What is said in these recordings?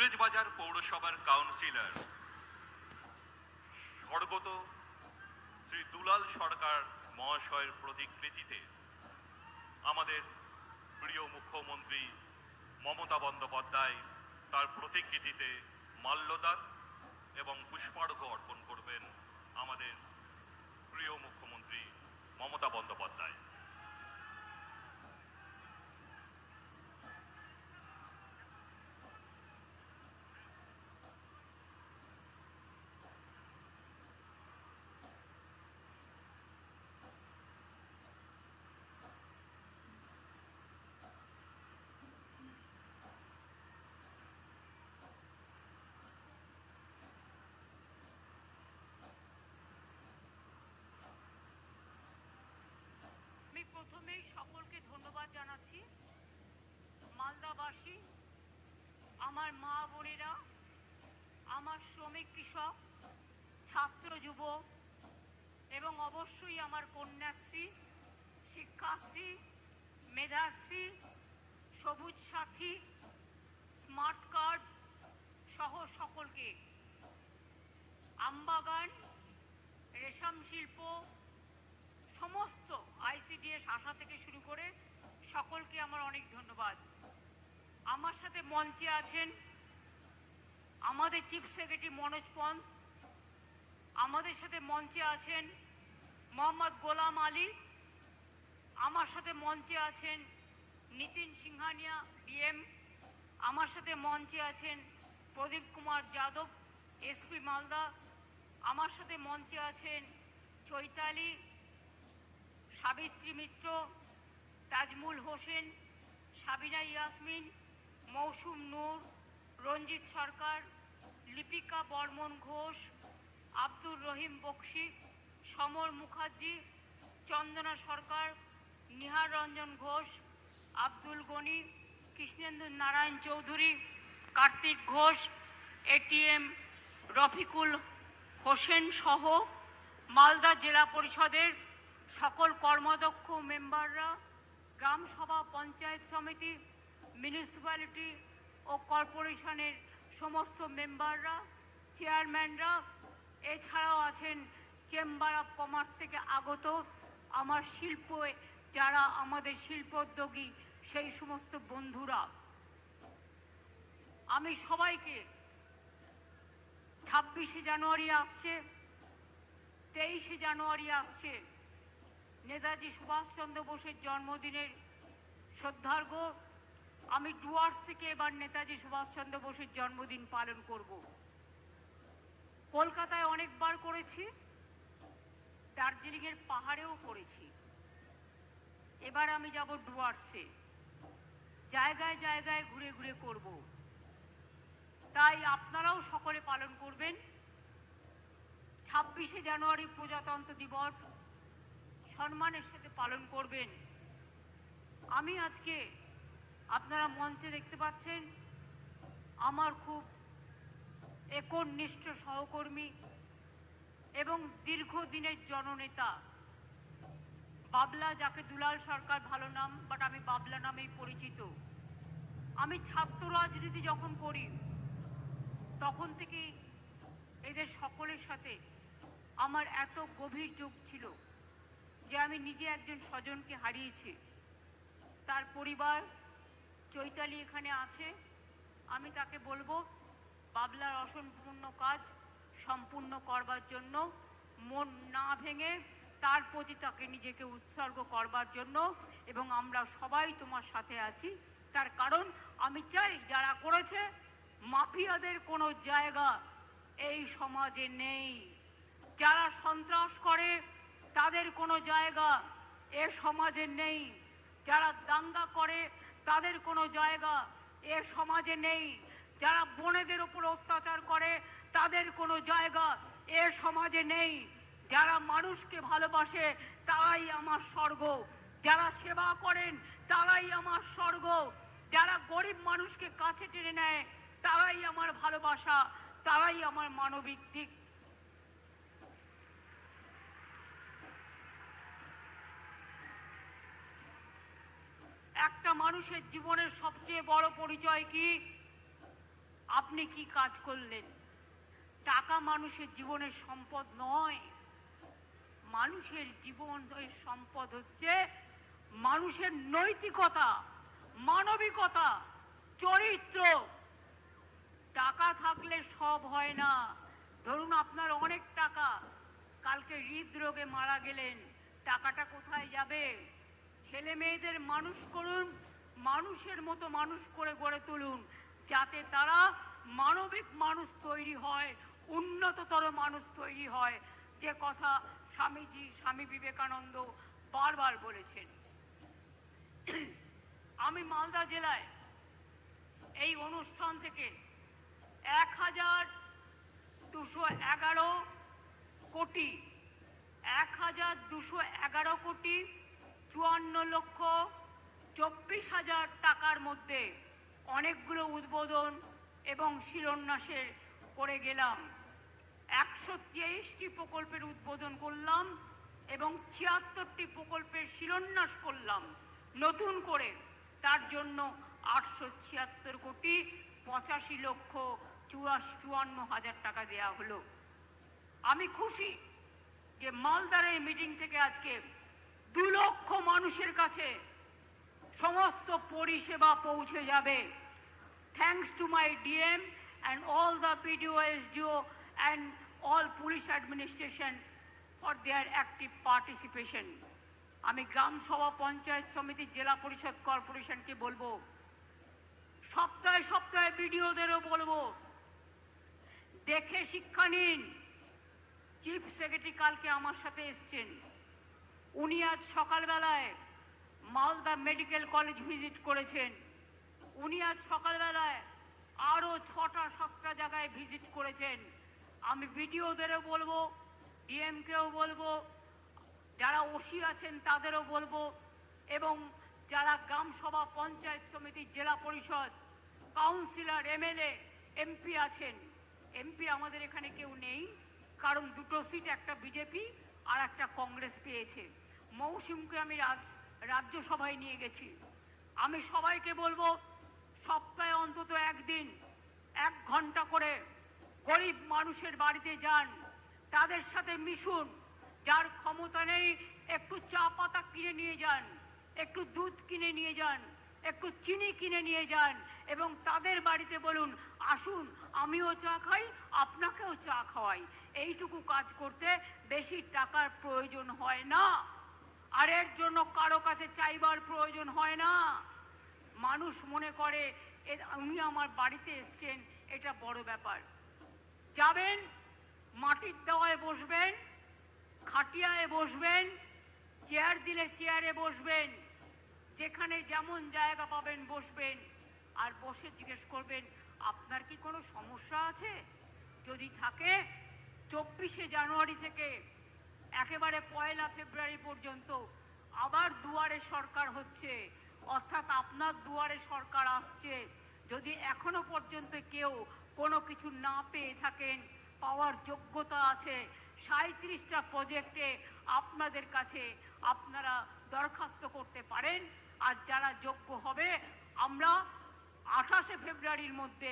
ইংরেজবাজার পৌরসভার কাউন্সিলর স্বর্গত শ্রী দুলাল সরকার মহাশয়ের প্রতিকৃতিতে আমাদের প্রিয় মুখ্যমন্ত্রী মমতা বন্দ্যোপাধ্যায় তার প্রতিকৃতিতে মাল্যদান এবং পুষ্পার্ঘ্য অর্পণ করবেন আমাদের প্রিয় মুখ্যমন্ত্রী মমতা বন্দ্যোপাধ্যায়। প্রথমেই সকলকে ধন্যবাদ জানাচ্ছি। মালদাবাসী, আমার মা বোনেরা, আমার শ্রমিক কৃষক, ছাত্র যুবক এবং অবশ্যই আমার কন্যাশ্রী, শিক্ষাশ্রী, মেধাশ্রী, সবুজ সাথী, স্মার্ট কার্ড সহ সকলকে, আমবাগান, রেশম শিল্প, সমস্ত আইসিডিএস আশা থেকে শুরু করে সকলকে আমার অনেক ধন্যবাদ। আমার সাথে মঞ্চে আছেন আমাদের চিফ সেক্রেটারি মনোজ পন্ত, আমাদের সাথে মঞ্চে আছেন মোহাম্মদ গোলাম আলী, আমার সাথে মঞ্চে আছেন নিতিন সিংহানিয়া ডিএম, আমার সাথে মঞ্চে আছেন প্রদীপ কুমার যাদব এসপি মালদা, আমার সাথে মঞ্চে আছেন চৈতালি, সাবিত্রী মিত্র, তাজমুল হোসেন, সাবিনা ইয়াসমিন, মৌসুম নূর, রঞ্জিত সরকার, লিপিকা বর্মন ঘোষ, আব্দুর রহিম বক্সি, সমর মুখার্জি, চন্দনা সরকার, নিহার রঞ্জন ঘোষ, আব্দুল গনি, কৃষ্ণেন্দু নারায়ণ চৌধুরী, কার্তিক ঘোষ, এটিএম রফিকুল হোসেন সহ মালদা জেলা পরিষদের সকল কর্মদক্ষ মেম্বাররা, গ্রাম সভা, পঞ্চায়েত সমিতি, মিউনিসিপ্যালিটি ও কর্পোরেশনের সমস্ত মেম্বাররা, চেয়ারম্যানরা, এছাড়াও আছেন চেম্বার অফ কমার্স থেকে আগত আমার শিল্পে যারা আমাদের শিল্পোদ্যোগী সেই সমস্ত বন্ধুরা, আমি সবাইকে 26শে জানুয়ারি আসছে, 23শে জানুয়ারি আসছে, নেতাজি সুভাষচন্দ্র বোসের জন্মদিনের শ্রদ্ধার্ঘ্য আমি ডুয়ার্স থেকে এবার নেতাজি সুভাষচন্দ্র বোসের জন্মদিন পালন করব। কলকাতায় অনেকবার করেছি, দার্জিলিংয়ের পাহাড়েও করেছি, এবার আমি যাব ডুয়ার্সে, জায়গায় জায়গায় ঘুরে ঘুরে করব। তাই আপনারাও সকলে পালন করবেন। 26শে জানুয়ারি প্রজাতন্ত্র দিবস সম্মানের সাথে পালন করবেন। আমি আজকে আপনারা মঞ্চে দেখতে পাচ্ছেন আমার খুব একনিষ্ঠ সহকর্মী এবং দীর্ঘদিনের জননেতা বাবলা, যাকে দুলাল সরকার ভালো নাম, বাট আমি বাবলা নামেই পরিচিত। আমি ছাত্র রাজনীতি যখন করি তখন থেকেই এদের সকলের সাথে আমার এত গভীর যোগ ছিল যে আমি নিজে একজন স্বজনকে হারিয়েছি। তার পরিবার চৈতালি এখানে আছে, আমি তাকে বলবো বাবলার অসম্পূর্ণ কাজ সম্পূর্ণ করবার জন্য, মন না ভেঙে তার প্রতি তাকে নিজেকে উৎসর্গ করবার জন্য, এবং আমরা সবাই তোমার সাথে আছি। তার কারণ আমি চাই যারা করেছে মাফিয়াদের কোনো জায়গা এই সমাজে নেই, যারা সন্ত্রাস করে তাদের কোনো জায়গা এ সমাজে নেই, যারা দাঙ্গা করে তাদের কোনো জায়গা এ সমাজে নেই, যারা বোনেদের উপর অত্যাচার করে তাদের কোনো জায়গা এ সমাজে নেই, যারা মানুষকে ভালোবাসে তারাই আমার স্বর্গ, যারা সেবা করেন তারাই আমার স্বর্গ, যারা গরিব মানুষকে কাছে টেনে নেয় তারাই আমার ভালোবাসা, তারাই আমার মানবিক দিক। একটা মানুষের জীবনের সবচেয়ে বড় পরিচয় কি? আপনি আপনি কি কাজ করলেন? টাকা মানুষের জীবনের সম্পদ নয়। মানুষের জীবনের সম্পদ হচ্ছে মানুষের নৈতিকতা, মানবিকতা, চরিত্র। টাকা থাকলে সব হয় না। ধরুন আপনার অনেক টাকা, কালকে হৃদরোগে মারা গেলেন, টাকাটা কোথায় যাবে? ছেলে মেয়েদের মানুষ করুন, মানুষের মতো মানুষ করে গড়ে তুলুন, যাতে তারা মানবিক মানুষ তৈরি হয়, উন্নততর মানুষ তৈরি হয়, যে কথা স্বামী বিবেকানন্দ বারবার বলেছেন। আমি মালদা জেলায় এই অনুষ্ঠান থেকে 1211 কোটি 54,24,00,000 টাকার মধ্যে অনেকগুলো উদ্বোধন এবং শিলান্যাসের করে গেলাম। 123টি প্রকল্পের উদ্বোধন করলাম এবং 76টি প্রকল্পের শিলান্যাস করলাম নতুন করে। তার জন্য 876,85,54,00,000 টাকা দেওয়া হলো। আমি খুশি যে মালদার এই মিটিং থেকে আজকে 2 লক্ষ মানুষের কাছে সমস্ত পরিষেবা পৌঁছে যাবে। Thanks to my DM and all the BDO, SDO and all police administration for their active participation. আমি গ্রাম সভা, পঞ্চায়েত সমিতি, জেলা পরিষদ, কর্পোরেশনকে বলবো, সপ্তাহে সপ্তাহে বিডিওদেরও বলবো, দেখে শিক্ষা নিন। চিফ সেক্রেটারি কালকে আমার সাথে এসছেন, উনি আজ সকালবেলায় মালদা মেডিকেল কলেজ ভিজিট করেছেন। উনি আজ সকালবেলায় আরও 6টা-7টা জায়গায় ভিজিট করেছেন। আমি বিডিওদেরও বলবো, ডিএমকেও বলবো, যারা ওসি আছেন তাদেরও বলবো, এবং যারা গ্রাম সভা, পঞ্চায়েত সমিতি, জেলা পরিষদ, কাউন্সিলর, এমএলএ, এমপি আছেন। এমপি আমাদের এখানে কেউ নেই, কারণ 2টো সিট একটা বিজেপি আর একটা কংগ্রেস পেয়েছে। মৌসুমকে আমি রাজ্যসভায় নিয়ে গেছি। আমি সবাইকে বলবো, সপ্তাহে অন্তত একদিন 1 ঘন্টা করে গরিব মানুষের বাড়িতে যান, তাদের সাথে মিশুন। যার ক্ষমতা নেই একটু চা পাতা কিনে নিয়ে যান, একটু দুধ কিনে নিয়ে যান, একটু চিনি কিনে নিয়ে যান, এবং তাদের বাড়িতে বলুন, আসুন আমিও চা খাই, আপনাকেও চা খাওয়াই। এইটুকু কাজ করতে বেশি টাকার প্রয়োজন হয় না, আর এর জন্য কারো কাছে চাইবার প্রয়োজন হয় না। মানুষ মনে করে উনি আমার বাড়িতে এসছেন, এটা বড় ব্যাপার। যাবেন, মাটির দেওয়ায় বসবেন, খাটিয়ায় বসবেন, চেয়ার দিলে চেয়ারে বসবেন, যেখানে যেমন জায়গা পাবেন বসবেন, আর বসে জিজ্ঞেস করবেন, আপনার কি কোনো সমস্যা আছে? যদি থাকে 24শে জানুয়ারি থেকে একেবারে 1 ফেব্রুয়ারি পর্যন্ত আবার দুয়ারে সরকার হচ্ছে, অর্থাৎ আপনার দুয়ারে সরকার আসছে। যদি এখনো পর্যন্ত কেউ কোনো কিছু না পেয়ে থাকেন, পাওয়ার যোগ্যতা আছে, 37টা প্রজেক্টে আপনাদের কাছে আপনারা দরখাস্ত করতে পারেন। আর যারা যোগ্য হবে, আমরা 28শে ফেব্রুয়ারির মধ্যে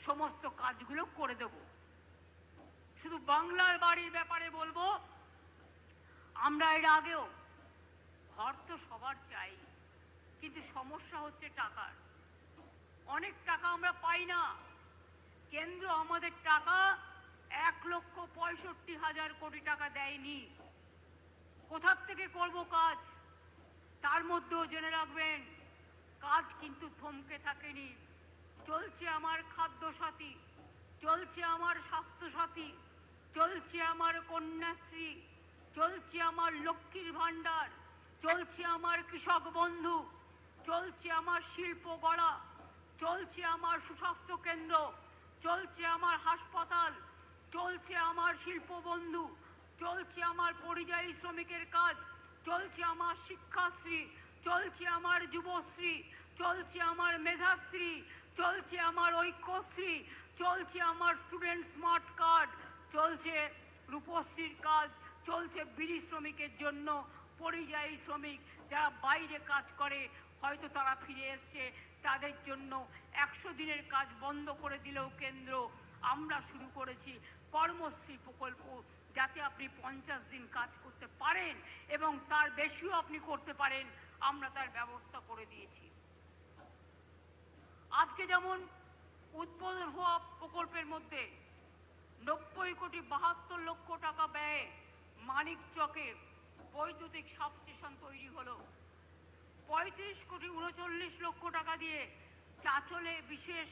সমস্ত কাজগুলো করে দেব। শুধু বাংলার বাড়ির ব্যাপারে বলবো, আমরা এর আগেও ঘর তো সবার চাই, কিন্তু সমস্যা হচ্ছে টাকার। অনেক টাকা আমরা পাই না। কেন্দ্র আমাদের টাকা 1,65,000 কোটি টাকা দেয়নি। কোথা থেকে করব কাজ? তার মধ্যেও জেনে রাখবেন, কাজ কিন্তু থমকে থাকেনি। চলছে আমার খাদ্য সাথী, চলছে আমার স্বাস্থ্য সাথী, চলছে আমার কন্যাশ্রী, চলছে আমার লক্ষ্মীর ভাণ্ডার, চলছে আমার কৃষক বন্ধু, চলছে আমার শিল্প গড়া, চলছে আমার সুস্বাস্থ্য কেন্দ্র, চলছে আমার হাসপাতাল, চলছে আমার শিল্প বন্ধু, চলছে আমার পরিযায়ী শ্রমিকের কাজ, চলছে আমার শিক্ষাশ্রী, চলছে আমার যুবশ্রী, চলছে আমার মেধাশ্রী, চলছে আমার ঐক্যশ্রী, চলছে আমার স্টুডেন্ট স্মার্ট কার্ড, চলছে রূপশ্রীর কাজ, চলছে বিড়ি শ্রমিকের জন্য, পরিযায়ী শ্রমিক যারা বাইরে কাজ করে, হয়তো তারা ফিরে এসছে, তাদের জন্য 100 দিনের কাজ বন্ধ করে দিলেও কেন্দ্র আমরা শুরু করেছি কর্মশ্রী প্রকল্প, যাতে আপনি 50 দিন কাজ করতে পারেন এবং তার বেশিও আপনি করতে পারেন, আমরা তার ব্যবস্থা করে দিয়েছি। আজকে যেমন উদ্বোধন হওয়া প্রকল্পের মধ্যে 90,72,00,000 টাকা ব্যয়ে মানিকচকে বৈদ্যুতিক সাবস্টেশন তৈরি হলো। 35,39,00,000 টাকা দিয়ে চাঁচলে বিশেষ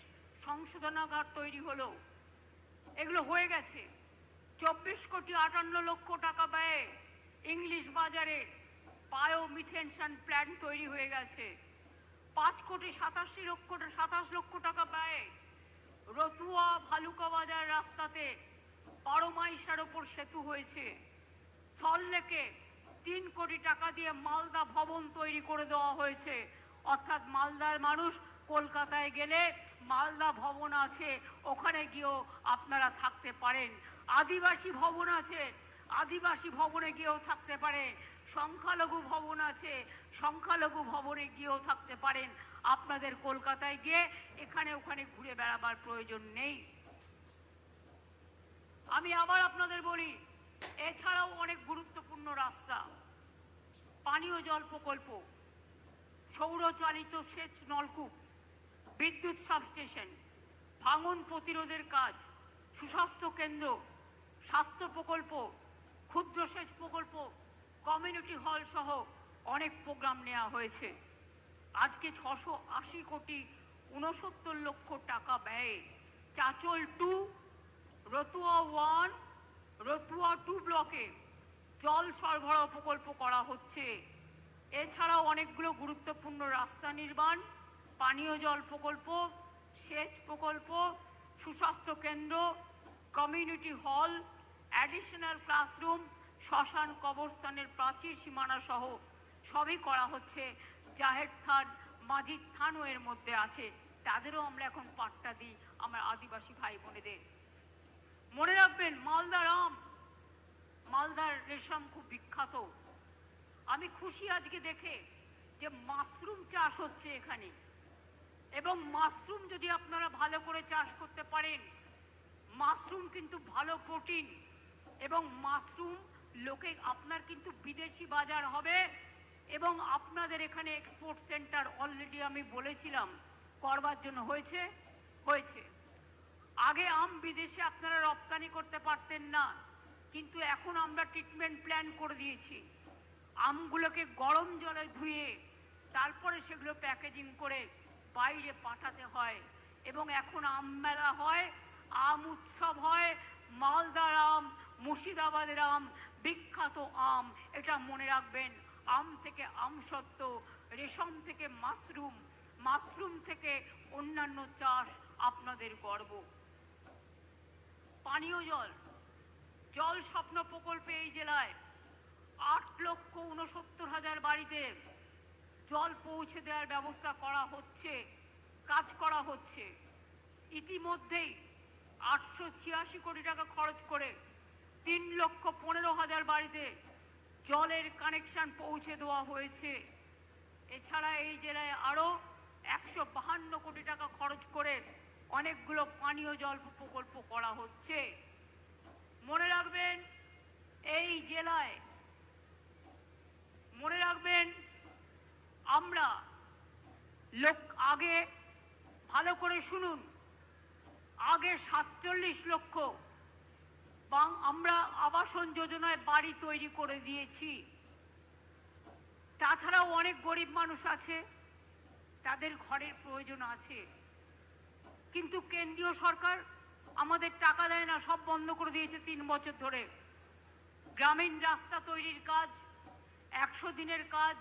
সংশোধনাগার তৈরি হলো, এগুলো হয়ে গেছে। 24,58,00,000 টাকা ব্যয়ে ইংলিশ বাজারে বায়োমিথেনশন প্ল্যান্ট তৈরি হয়ে গেছে। 5,87,00,000 টাকা ব্যয়ে রতুয়া ভালুকা বাজার রাস্তাতে 12 মাইলের ওপর সেতু হয়েছে। সল্টলেকে 3 কোটি টাকা দিয়ে মালদা ভবন তৈরি করে দেওয়া হয়েছে, অর্থাৎ মালদার মানুষ কলকাতায় গেলে মালদা ভবন আছে, ওখানে গিয়েও আপনারা থাকতে পারেন। আদিবাসী ভবন আছে, আদিবাসী ভবনে গিয়েও থাকতে পারে। সংখ্যালঘু ভবন আছে, সংখ্যালঘু ভবনে গিয়েও থাকতে পারেন। আপনাদের কলকাতায় গিয়ে এখানে ওখানে ঘুরে বেড়াবার প্রয়োজন নেই। আমি আবার আপনাদের বলি, এছাড়াও অনেক গুরুত্বপূর্ণ রাস্তা, পানীয় জল প্রকল্প, সৌরচালিত সেচ নলকূপ, বিদ্যুৎ সাবস্টেশন, ভাঙন প্রতিরোধের কাজ, সুস্বাস্থ্য কেন্দ্র, স্বাস্থ্য প্রকল্প, ক্ষুদ্র সেচ প্রকল্প, কমিউনিটি হল সহ অনেক প্রোগ্রাম নেওয়া হয়েছে। আজকে 680,69,00,000 টাকা ব্যয়ে চাঁচল 2, রতুয়া 1, রতুয়া 2 ব্লকে জল সরবরাহ প্রকল্প করা হচ্ছে। এছাড়াও অনেকগুলো গুরুত্বপূর্ণ রাস্তা নির্মাণ, পানীয় জল প্রকল্প, সেচ প্রকল্প, সুস্বাস্থ্য কেন্দ্র, কমিউনিটি হল, অ্যাডিশনাল ক্লাসরুম, শ্মশান কবরস্থানের প্রাচীর সীমানা সহ সবই করা হচ্ছে। জাহের থান, মাজিদ থানও এর মধ্যে আছে, তাদেরও আমরা এখন পাট্টা দিই আমার আদিবাসী ভাই বোনেদের। মনে রাখবেন, মালদার আম, মালদার রেশম খুব বিখ্যাত। আমি খুশি আজকে দেখে যে মাশরুম চাষ হচ্ছে এখানে, এবং মাশরুম যদি আপনারা ভালো করে চাষ করতে পারেন, মাশরুম কিন্তু ভালো প্রোটিন, এবং মাশরুম লোকে আপনার কিন্তু বিদেশি বাজার হবে, এবং আপনাদের এখানে এক্সপোর্ট সেন্টার অলরেডি আমি বলেছিলাম করবার জন্য হয়েছে। আগে আম বিদেশে আপনারা রপ্তানি করতে পারতেন না, কিন্তু এখন আমরা ট্রিটমেন্ট প্ল্যান করে দিয়েছি। আমগুলোকে গরম জলে ধুয়ে তারপরে সেগুলো প্যাকেজিং করে বাইরে পাঠাতে হয়, এবং এখন আম মেলা হয়, আম উৎসব হয়। মালদার আম, মুর্শিদাবাদের আম বিখ্যাত আম, এটা মনে রাখবেন। আম থেকে আমসত্ত্ব, রেশম থেকে মাশরুম, মাশরুম থেকে অন্যান্য চাষ আপনাদের গর্ব। পানীয় জল, জল স্বপ্ন প্রকল্পে এই জেলায় 8,69,000 বাড়িতে জল পৌঁছে দেওয়ার ব্যবস্থা করা হচ্ছে, কাজ করা হচ্ছে। ইতিমধ্যেই 886 কোটি টাকা খরচ করে 3,15,000 বাড়িতে জলের কানেকশন পৌঁছে দেওয়া হয়েছে। এছাড়া এই জেলায় আরো 152 কোটি টাকা খরচ করে অনেকগুলো পানীয় জল প্রকল্প করা হচ্ছে। মনে রাখবেন, এই জেলায় মনে রাখবেন, আমরা আগে ভালো করে শুনুন, আগে 47 লক্ষ আমরা আবাসন যোজনায় বাড়ি তৈরি করে দিয়েছি। তাছাড়াও অনেক গরিব মানুষ আছে, তাদের ঘরের প্রয়োজন আছে, কিন্তু কেন্দ্রীয় সরকার আমাদের টাকা দেয় না, সব বন্ধ করে দিয়েছে 3 বছর ধরে। গ্রামীণ রাস্তা তৈরির কাজ, 100 দিনের কাজ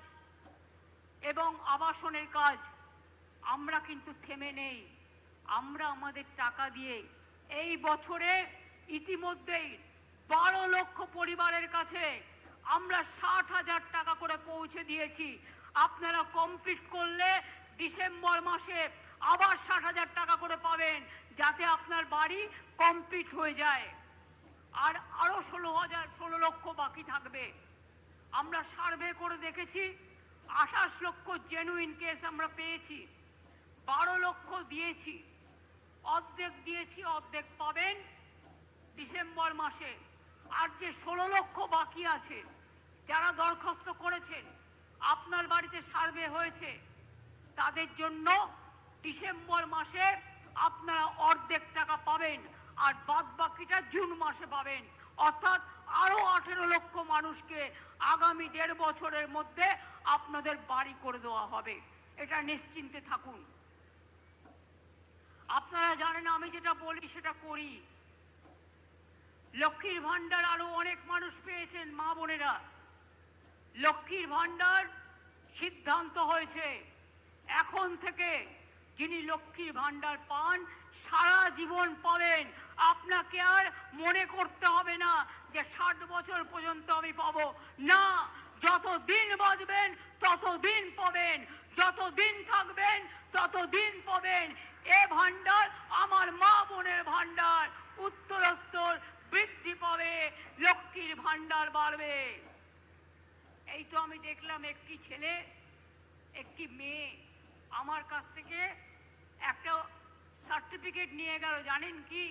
এবং আবাসনের কাজ, আমরা কিন্তু থেমে নেই। আমরা আমাদের টাকা দিয়ে এই বছরে ইতিমধ্যেই 12 লক্ষ পরিবারের কাছে আমরা 60,000 টাকা করে পৌঁছে দিয়েছি। আপনারা কমপ্লিট করলে ডিসেম্বর মাসে আবার 60,000 টাকা করে পাবেন, যাতে আপনার বাড়ি কমপ্লিট হয়ে যায়। আর আরো 16 লক্ষ বাকি থাকবে। আমরা সার্ভে করে দেখেছি, 28 লক্ষ জেনুইন কেস আমরা পেয়েছি। 12 লক্ষ দিয়েছি, অর্ধেক দিয়েছি, অর্ধেক পাবেন ডিসেম্বর মাসে। আর যে 16 লক্ষ বাকি আছে, যারা দরখাস্ত করেছেন, আপনার বাড়িতে সার্ভে হয়েছে, তাদের জন্য ডিসেম্বর মাসে আপনারা অর্ধেক টাকা পাবেন, আর বাদ বাকিটা জুন মাসে পাবেন। অর্থাৎ আরো 18 লক্ষ মানুষকে আগামী 1.5 বছরের মধ্যে আপনাদের বাড়ি করে দেওয়া হবে। এটা নিশ্চিন্তে থাকুন। আপনারা জানেন আমি যেটা বলি সেটা করি। লক্ষ্মীর ভান্ডার আরো অনেক মানুষ পেয়েছেন, মা বোনেরা। লক্ষ্মীর ভান্ডার সিদ্ধান্ত হয়েছে এখন থেকে যিনি লক্ষ্মীর ভান্ডার পান সারা জীবন পাবেন। আপনাকে আর মনে করতে হবে না যে 60 বছর পর্যন্ত আমি পাবো না। যতদিন বাঁচবেন ততদিন পাবেন, যতদিন থাকবেন ততদিন পাবেন। এ ভান্ডার আমার মা বোনের ভান্ডার, উত্তরোত্তর বৃদ্ধি পাবে, লক্ষ্মীর ভান্ডার বাড়বে। এই তো আমি দেখলাম একটি ছেলে একটি মেয়ে আমার কাছ থেকে একটা সার্টিফিকেট নিয়ে গেল। জানেন কি?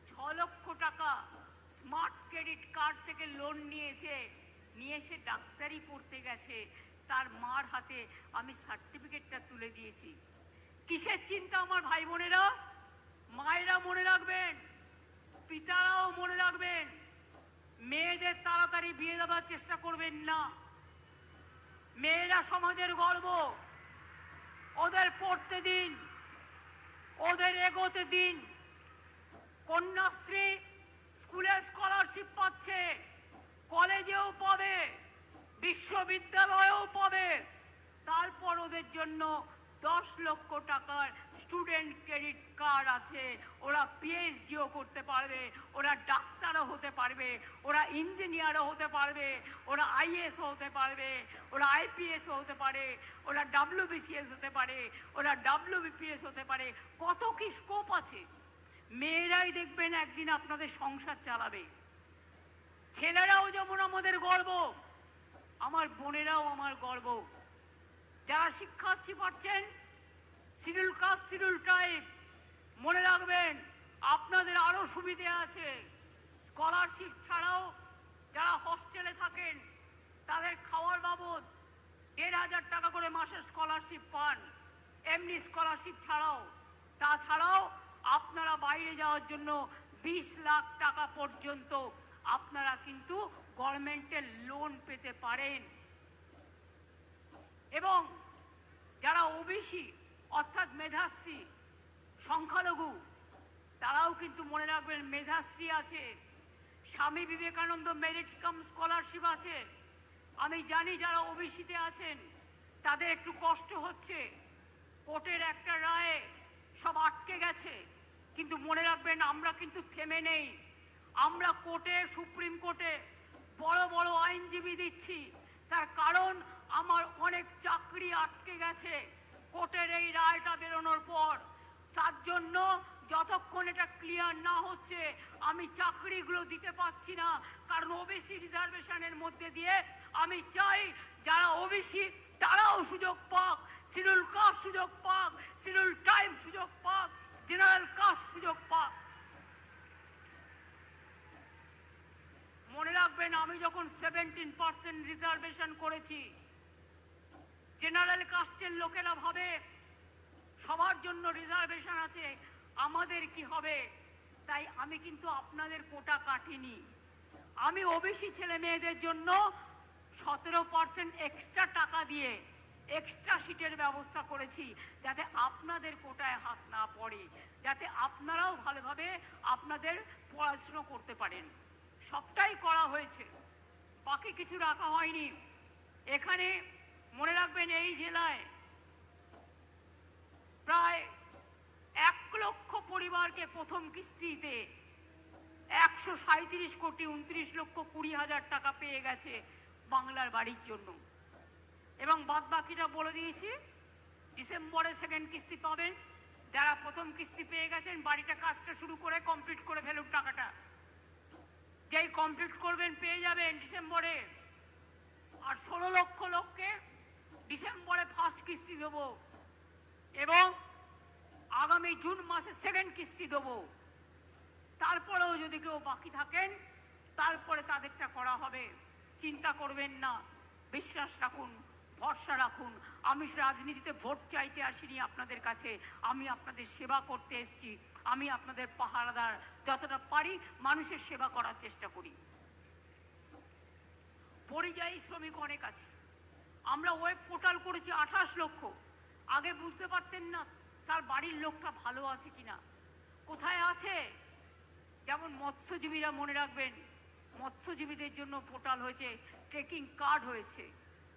6 লক্ষ টাকা স্মার্ট ক্রেডিট কার্ড থেকে লোন নিয়েছে, নিয়ে সে ডাক্তারি পড়তে গেছে। তার মার হাতে আমি সার্টিফিকেটটা তুলে দিয়েছি। কিসের চিন্তা আমার ভাই বোনেরা? মায়েরা মনে রাখবেন, পিতারাও মনে রাখবেন, মেয়েদের তাড়াতাড়ি বিয়ে দেওয়ার চেষ্টা করবেন না। মেয়েরা সমাজের গর্ব, ওদের পড়তে দিন, ওদের এগোতে দিন। কন্যাশ্রী স্কুলে স্কলারশিপ পাচ্ছে, কলেজেও পাবে, বিশ্ববিদ্যালয়েও পাবে। তারপর ওদের জন্য 10 লক্ষ টাকার স্টুডেন্ট ক্রেডিট কার্ড আছে। ওরা পিএইচডিও করতে পারবে, ওরা ডাক্তারও হতে পারবে, ওরা ইঞ্জিনিয়ারও হতে পারবে, ওরা আইএএস হতে পারবে, ওরা আইপিএস হতে পারে, ওরা ডব্লিউবিসিএস হতে পারে, ওরা ডব্লিউবিপিএস হতে পারে। কত কি স্কোপ আছে। মেয়েরাই দেখবেন একদিন আপনাদের সংসার চালাবে। ছেলেরাও যেমন আমাদের গর্ব, আমার বোনেরাও আমার গর্ব। যারা শিক্ষার্থী পাচ্ছেন শিডিউল কাস্ট শিডিউল ট্রাইব, মনে রাখবেন আপনাদের আরো সুবিধে আছে। স্কলারশিপ ছাড়াও যারা হস্টেলে থাকেন তাদের খাওয়ার বাবদ 1,500 টাকা করে মাসের স্কলারশিপ পান, এমনি স্কলারশিপ ছাড়াও। তাছাড়াও আপনারা বাইরে যাওয়ার জন্য 20 লাখ টাকা পর্যন্ত আপনারা কিন্তু গভর্নমেন্টের লোন পেতে পারেন। এবং যারা ওবিসি অর্থাৎ মেধাশ্রী, সংখ্যালঘু, তারাও কিন্তু মনে রাখবেন মেধাশ্রী আছে, Swami Vivekananda merit cum scholarship আছে। আমি জানি যারা ওবিসিতে আছেন তাদের একটু কষ্ট হচ্ছে, কোর্টের একটা রায়ে সব আটকে গেছে, কিন্তু মনে রাখবেন আমরা কিন্তু থেমে নেই। আমরা কোর্টে, সুপ্রিম কোর্টে বড় বড় আইনজীবী দিচ্ছি। তার কারণ আমার অনেক চাকরি আটকে গেছে কোর্টের এই রায়টা বেরোনোর পর। তার জন্য যতক্ষণ এটা ক্লিয়ার না হচ্ছে আমি চাকরিগুলো দিতে পারছি না। কারণ ওবিসি রিজার্ভেশনের মধ্যে দিয়ে আমি চাই যারা ওবিসি তারাও সুযোগ পাক, শিডিউল কাস্ট সুযোগ পাক, শিডিউল ট্রাইব সুযোগ পাক, জেনারেল কাস্ট সুযোগ পাক। মনে রাখবেন আমি যখন 17% রিজার্ভেশন করেছি, জেনারেল কাস্টের লোকেরা ভাবে সবার জন্য রিজার্ভেশন আছে, আমাদের কি হবে। তাই আমি কিন্তু আপনাদের কোটা কাটিনি। আমি ওবিসি ছেলে মেয়েদের জন্য 17% এক্সট্রা টাকা দিয়ে এক্সট্রা সিটের ব্যবস্থা করেছি, যাতে আপনাদের কোটায় হাত না পড়ে, যাতে আপনারাও ভালোভাবে আপনাদের পড়াশোনা করতে পারেন। সবটাই করা হয়েছে, বাকি কিছু রাখা হয়নি। এখানে মনে রাখবেন এই জেলায় প্রায় 1 লক্ষ পরিবারকে প্রথম কিস্তিতে 137 কোটি 29 লক্ষ 20 হাজার টাকা পেয়ে গেছে বাংলার বাড়ির জন্য। এবং বাদ বাকিটা বলে দিয়েছি, ডিসেম্বরে সেকেন্ড কিস্তি পাবেন। যারা প্রথম কিস্তি পেয়ে গেছেন বাড়িটা কাজটা শুরু করে কমপ্লিট করে ফেলুন। টাকাটা যেই কমপ্লিট করবেন পেয়ে যাবেন ডিসেম্বরে। আর 16 লক্ষ লোককে ডিসেম্বরে ফার্স্ট কিস্তি দেবো। এবং আগামী জুন মাসে সেকেন্ড কিস্তি দেবো। তারপরেও যদি কেউ বাকি থাকেন তারপরে তাদেরটা করা হবে। চিন্তা করবেন না, বিশ্বাস রাখুন, ভরসা রাখুন। আমি রাজনীতিতে ভোট চাইতে আসিনি আপনাদের কাছে, আমি আপনাদের সেবা করতে এসেছি। আমি আপনাদের পাহারাদার, যতটা পারি মানুষের সেবা করার চেষ্টা করি। পরিযায়ী শ্রমিক অনেক আছে। আমরা ওয়েব পোর্টাল করেছি 28 লক্ষ। আগে বুঝতে পারতেন না তার বাড়ির লোকটা ভালো আছে কিনা, কোথায় আছে। যেমন মৎস্যজীবীরা মনে রাখবেন, মৎস্যজীবীদের জন্য পোর্টাল হয়েছে, ট্রেকিং কার্ড হয়েছে,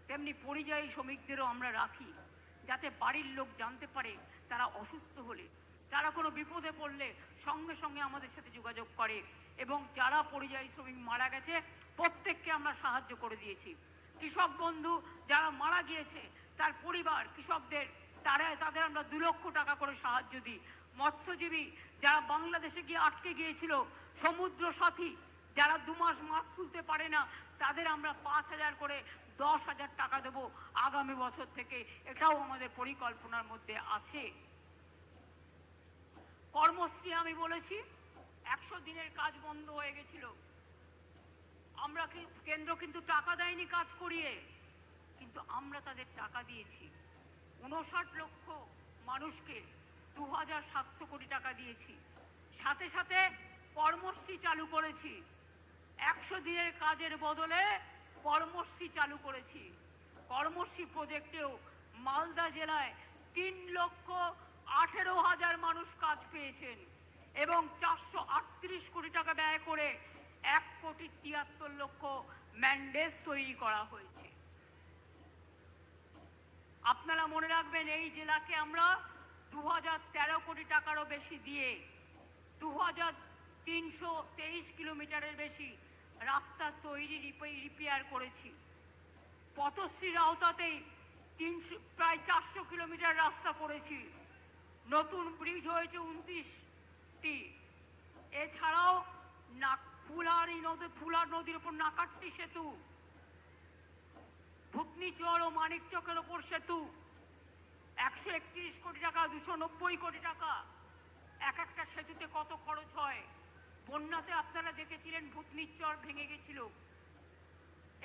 তেমনি পরিযায়ী শ্রমিকদেরও আমরা রাখি, যাতে বাড়ির লোক জানতে পারে তারা অসুস্থ হলে, তারা কোনো বিপদে পড়লে সঙ্গে সঙ্গে আমাদের সাথে যোগাযোগ করে। এবং যারা পরিযায়ী শ্রমিক মারা গেছে প্রত্যেককে আমরা সাহায্য করে দিয়েছি। কৃষক বন্ধু যারা মারা গিয়েছে তার পরিবার, কৃষকদের তাদের আমরা 2 লক্ষ টাকা করে সাহায্য দিই। মৎস্যজীবী যারা বাংলাদেশে গিয়ে আটকে গিয়েছিল, সমুদ্র সাথী যারা 2 মাস মাছ তুলতে পারে না, তাদের আমরা 5,000 করে 10,000 টাকা দেব আগামী বছর থেকে। এটাও আমাদের পরিকল্পনার মধ্যে আছে। কর্মশ্রী আমি বলেছি 100 দিনের কাজ বন্ধ হয়ে গেছিল। আমরা কেন্দ্র কিন্তু টাকা দেয়নি কাজ করিয়ে, কিন্তু আমরা তাদের টাকা দিয়েছি। 59 লক্ষ মানুষকে 2,700 কোটি টাকা দিয়েছি। সাথে সাথে কর্মশ্রী চালু করেছি। 100 দিনের কাজের বদলে কর্মশ্রী চালু করেছি। কর্মশ্রী প্রজেক্টেও মালদা জেলায় 3,18,000 মানুষ কাজ পেয়েছেন এবং 438 কোটি টাকা ব্যয় করে 1,73,00,000 ম্যান্ডেজ তৈরি করা হয়েছে। আপনারা মনে রাখবেন এই জেলাকে আমরা 2013 কোটি টাকারও বেশি দিয়ে 2323 কিলোমিটারের বেশি রাস্তা তৈরি রিপেয়ার করেছি। পথশ্রীর আওতাতেই প্রায় 400 কিলোমিটার রাস্তা করেছি। নতুন ব্রিজ হয়েছে 29টি। এছাড়াও ফুলার নদীর উপর নাকাট্টি সেতু, ভূতনিচর ও মানিকচকের ওপর সেতু 131 কোটি টাকা, 290 কোটি টাকা। একটা সেতুতে কত খরচ হয়। বন্যাতে আপনারা দেখেছিলেন ভূতনিচর ভেঙে গেছিল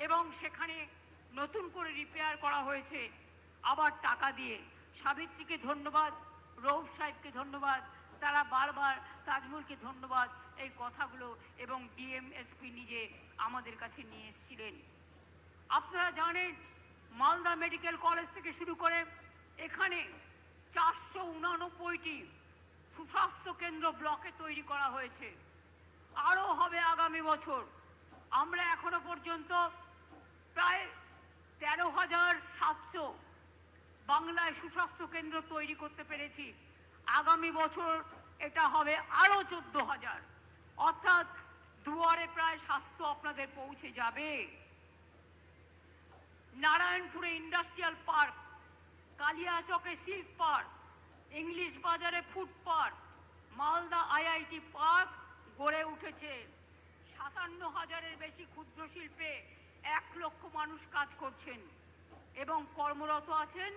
এবং সেখানে নতুন করে রিপেয়ার করা হয়েছে আবার টাকা দিয়ে। সাবিত্রীকে ধন্যবাদ, রৌফ সাহেবকে ধন্যবাদ, তারা বারবার, তাজমুলকে ধন্যবাদ, এই কথাগুলো এবং ডিএমএসপি নিজে আমাদের কাছে নিয়ে এসেছিলেন। আপনারা জানেন মালদা মেডিকেল কলেজ থেকে শুরু করে এখানে 489টি সুস্বাস্থ্য কেন্দ্র ব্লকে তৈরি করা হয়েছে। আরও হবে আগামী বছর। আমরা এখনো পর্যন্ত প্রায় 13,700 বাংলায় সুস্বাস্থ্য কেন্দ্র তৈরি করতে পেরেছি। আগামী বছর এটা হবে আরো 14,000, অর্থাৎ দুয়ারে প্রায় স্বাস্থ্য আপনাদের পৌঁছে যাবে। নারায়ণপুরে ইন্ডাস্ট্রিয়াল পার্ক, কালিয়াচকে সিল্ক পার্ক, ইংলিশ বাজারে food park, Malda IIT park গড়ে উঠেছে। 57,000-এর বেশি ক্ষুদ্র শিল্পে 1 লক্ষ মানুষ কাজ করছেন এবং কর্মরত আছেন।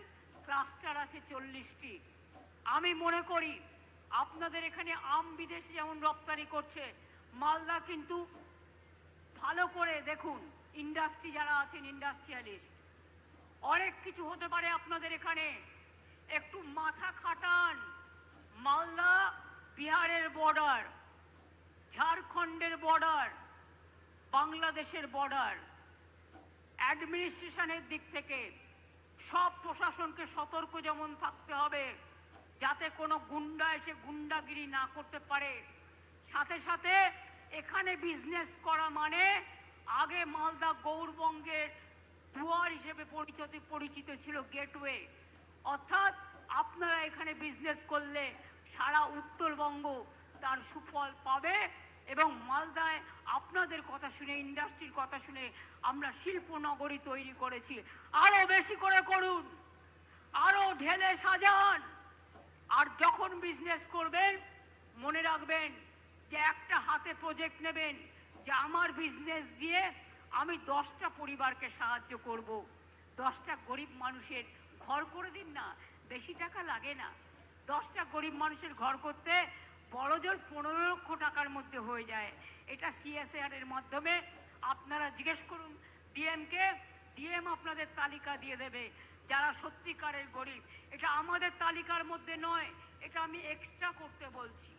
ক্লাস্টার আছে 40টি। আমি মনে করি আপনাদের এখানে আম বিদেশে যেমন রপ্তানি করছে, মালদা কিন্তু ভালো করে দেখুন, ইন্ডাস্ট্রি যারা আছেন, ইন্ডাস্ট্রিয়ালিস্ট, অনেক কিছু হতে পারে আপনাদের এখানে। একটু মাথা খাটান। মালদা বিহারের বর্ডার, ঝাড়খণ্ডের বর্ডার, বাংলাদেশের বর্ডার। অ্যাডমিনিস্ট্রেশনের দিক থেকে সব প্রশাসনকে সতর্ক যেমন থাকতে হবে যাতে কোনো গুন্ডা এসে গুন্ডাগিরি না করতে পারে। সাথে সাথে এখানে বিজনেস করা মানে আগে মালদা গৌরবঙ্গের দুয়ার হিসেবে পরিচিত ছিল, গেটওয়ে। অর্থাৎ আপনারা এখানে বিজনেস করলে সারা উত্তরবঙ্গ তার সুফল পাবে এবং মালদায় আপনাদের কথা শুনে, ইন্ডাস্ট্রির কথা শুনে আমরা শিল্পনগরী তৈরি করেছি। আরো বেশি করে করুন, আরো ঢেলে সাজান। আর যখন বিজনেস করবেন মনে রাখবেন যে একটা হাতে প্রজেক্ট নেবেন যে আমার বিজনেস দিয়ে আমি 10টা পরিবারকে সাহায্য করব, 10টা গরিব মানুষের ঘর করে দিন না, বেশি টাকা লাগে না। 10টা গরিব মানুষের ঘর করতে বড়জোর 15 লক্ষ টাকার মধ্যে হয়ে যায়। এটা CSR এর মাধ্যমে আপনারা জিজ্ঞেস করুন ডিএমকে, ডিএম আপনাদের তালিকা দিয়ে দেবে যারা সত্যিকারের গরিব। এটা আমাদের তালিকার মধ্যে নয়, এটা আমি এক্সট্রা করতে বলছি।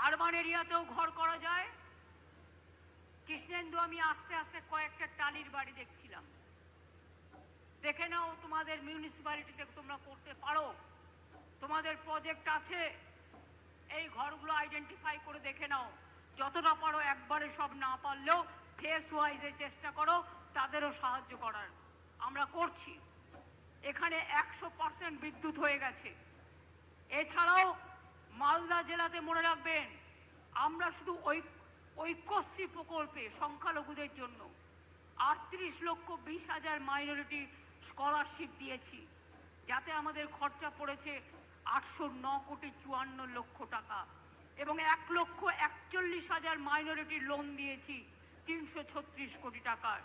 আরবান এরিয়াতেও ঘর করা যায়। কৃষ্ণেন্দু, আমি আস্তে আস্তে কয়েকটা টালির বাড়ি দেখছিলাম, দেখে নাও তোমাদের মিউনিসিপ্যালিটিতে তোমরা করতে পারো, তোমাদের প্রজেক্ট আছে, এই ঘরগুলো আইডেন্টিফাই করে দেখে নাও। যতটা পারো, একবারে সব না পারলেও ফেস ওয়াইজে চেষ্টা করো তাদেরও সাহায্য করার। আমরা করছি। এখানে 100% বিদ্যুৎ হয়ে গেছে। এছাড়াও মালদা জেলাতে মনে রাখবেন, আমরা শুধু ঐক্যশ্রী প্রকল্পে সংখ্যালঘুদের জন্য 38,20,000 মাইনরিটি স্কলারশিপ দিয়েছি, যাতে আমাদের খরচা পড়েছে 809,54,00,000 টাকা, এবং 1,41,000 মাইনরিটি লোন দিয়েছি 336 কোটি টাকার।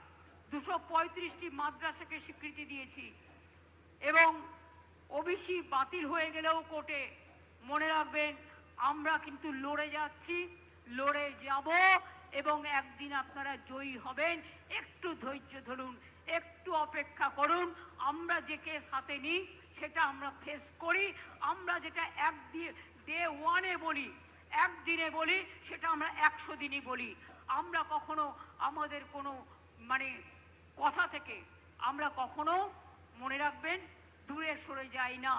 235টি মাদ্রাসাকে স্বীকৃতি দিয়েছি, এবং ওবিসি বাতিল হয়ে গেলেও কোর্টে মনে রাখবেন আমরা কিন্তু লড়ে যাচ্ছি, লড়ে যাব, এবং একদিন আপনারা জয়ী হবেন। একটু ধৈর্য ধরুন, একটু অপেক্ষা করুন। আমরা যে কেস হাতে নিই সেটা আমরা ফেস করি। আমরা যেটা ডে ওয়ানে বলি, একদিনে বলি, সেটা আমরা 100 দিনই বলি। আমরা কখনো আমাদের কোনো কথা থেকে আমরা কখনো, মনে রাখবেন, দূরে সরে যাই না।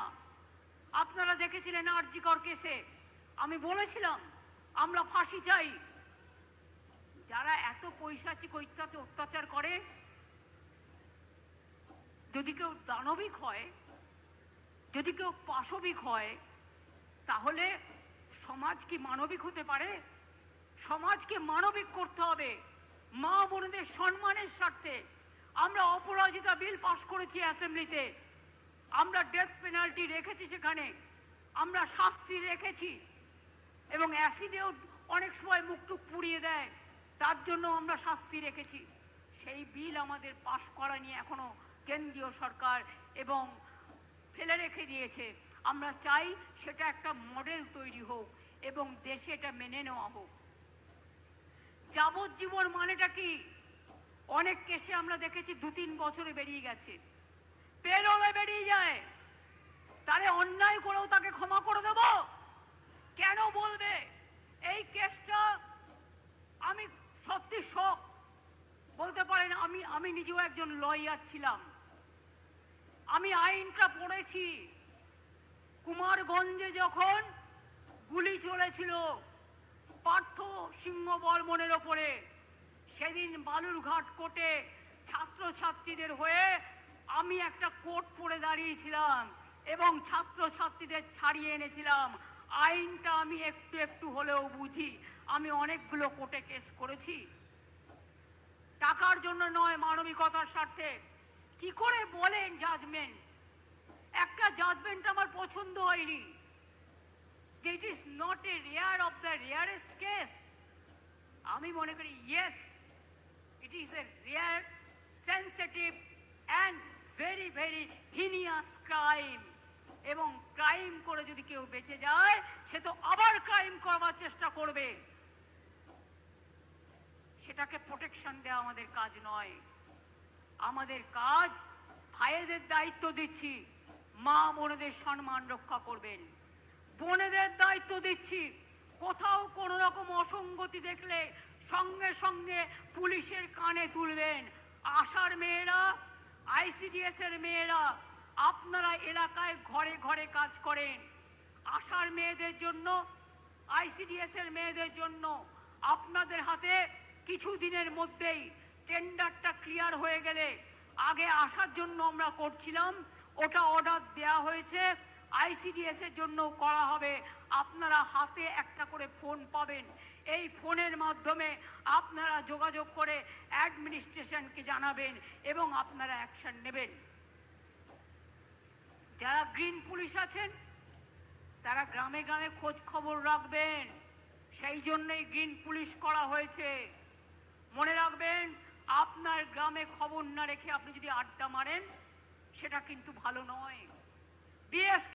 আপনারা দেখেছিলেন আরজিকর কেসে আমি বলেছিলাম আমরা ফাঁসি চাই। যারা এত পৈশাচিক অত্যাচার করে, যদি কেউ দানবিক হয়, যদি কেউ পাশবিক হয়, তাহলে সমাজ কি মানবিক হতে পারে? সমাজকে মানবিক করতে হবে। মা বোনদের সম্মানের স্বার্থে আমরা অপরাজিতা বিল পাশ করেছি অ্যাসেম্বলিতে। আমরা ডেথ পেনাল্টি রেখেছি, সেখানে আমরা শাস্তি রেখেছি, এবং অ্যাসিডেও অনেক সময় মুখটুক পুড়িয়ে দেয়, তার জন্য আমরা শাস্তি রেখেছি। সেই বিল আমাদের পাশ করা নিয়ে এখনো কেন্দ্রীয় সরকার এবং ফেলে রেখে দিয়েছে। আমরা চাই সেটা একটা মডেল তৈরি হোক এবং দেশে এটা মেনে নেওয়া হোক। যাবজ্জীবন মানেটা কি? অনেক কেসে আমরা দেখেছি 2-3 বছরে বেরিয়ে গেছে, পেরোলে বেরিয়ে যায়। তারে অন্যায় করেও তাকে ক্ষমা করে দেব? কেন বলবে? এই কেসটা আমি সত্যি শক, বলতে পারেন আমি নিজেও একজন লয়ার ছিলাম, আমি আইনটা পড়েছি। কুমারগঞ্জে যখন গুলি চলেছিল পার্থ সিংহ বর্মনের ওপরে, সেদিন বালুরঘাট কোর্টে ছাত্রছাত্রীদের হয়ে আমি একটা কোর্ট পড়ে দাঁড়িয়েছিলাম এবং ছাত্রছাত্রীদের ছাড়িয়ে এনেছিলাম। আইনটা আমি একটু একটু হলেও বুঝি। আমি অনেকগুলো কোর্টে কেস করেছি, টাকার জন্য নয়, মানবিকতার স্বার্থে। কি করে বলেন জাজমেন্ট? একটা জাজমেন্ট আমার পছন্দ হয়নি, যে it is not a rare of the rarest case. আমি মনে করি yes, it is a rare, sensitive and very very heinous crime. এবং ক্রাইম করে যদি কেউ বেঁচে যায়, সে তো আবার ক্রাইম করবার চেষ্টা করবে। সেটাকে প্রোটেকশন দেওয়া আমাদের কাজ নয়। আমাদের কাজ, ভাইদের দায়িত্ব দিচ্ছি, মা বোনেদের সম্মান রক্ষা করবেন। বোনেদের দায়িত্ব দিচ্ছি, কোথাও কোনো রকম অসঙ্গতি দেখলে সঙ্গে সঙ্গে পুলিশের কানে তুলবেন। আশার মেয়েরা, ICDS এর মেয়েরা, আপনারা এলাকায় ঘরে ঘরে কাজ করেন। আশার মেয়েদের জন্য, ICDS এর মেয়েদের জন্য আপনাদের হাতে কিছু দিনের মধ্যেই টেন্ডারটা ক্লিয়ার হয়ে গেলে, আগে আসার জন্য আমরা করছিলাম, ওটা অর্ডার দেয়া হয়েছে, ICDS এর জন্য করা হবে। আপনারা হাতে একটা করে ফোন পাবেন, এই ফোনের মাধ্যমে আপনারা যোগাযোগ করে অ্যাডমিনিস্ট্রেশনকে জানাবেন এবং আপনারা অ্যাকশন নেবেন। যারা গ্রিন পুলিশ আছেন তারা গ্রামে গ্রামে খোঁজ খবর রাখবেন, সেই জন্যই গ্রিন পুলিশ করা হয়েছে। মনে রাখবেন, আপনার গ্রামে খবর না রেখে আপনি যদি আড্ডা মারেন, সেটা কিন্তু ভালো নয়। বিএস